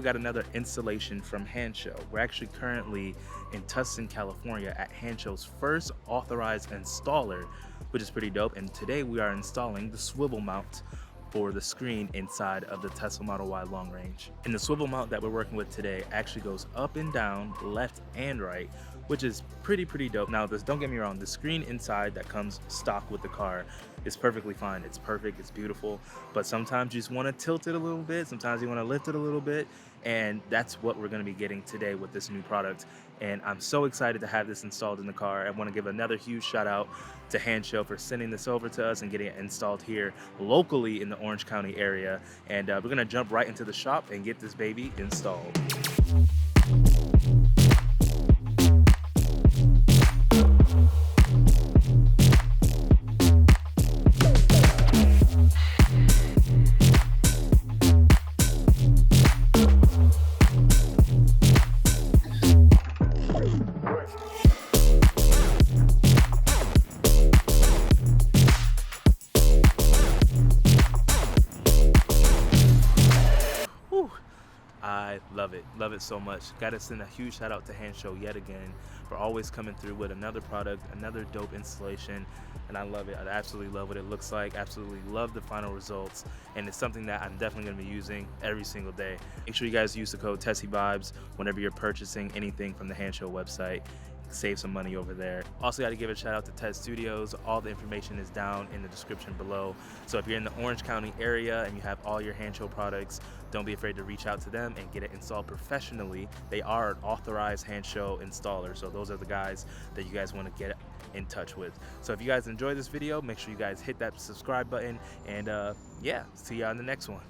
we got another installation from Hansshow. We're actually currently in Tustin, California at Handshow's first authorized installer, which is pretty dope. And today we are installing the swivel mount for the screen inside of the Tesla Model Y long range. And the swivel mount that we're working with today actually goes up and down, left and right, which is pretty dope. Now, don't get me wrong, the screen inside that comes stock with the car is perfectly fine. It's perfect, it's beautiful, but sometimes you just want to tilt it a little bit, sometimes you want to lift it a little bit, and that's what we're going to be getting today with this new product. And I'm so excited to have this installed in the car. I want to give another huge shout out to Hansshow for sending this over to us and getting it installed here locally in the Orange County area. And we're going to jump right into the shop and get this baby installed. I love it so much. Gotta send a huge shout out to Hansshow yet again for always coming through with another product, another dope installation, and I love it. I absolutely love what it looks like, absolutely love the final results, and it's something that I'm definitely gonna be using every single day. Make sure you guys use the code TESSIVIBES whenever you're purchasing anything from the Hansshow website. Save some money over there. Also got to give a shout out to Ted Studios. All the information is down in the description below. So if you're in the Orange County area and you have all your Hansshow products, don't be afraid to reach out to them and get it installed professionally. They are an authorized Hansshow installer, so those are the guys that you guys want to get in touch with. So if you guys enjoyed this video, make sure you guys hit that subscribe button, and yeah, see you on the next one.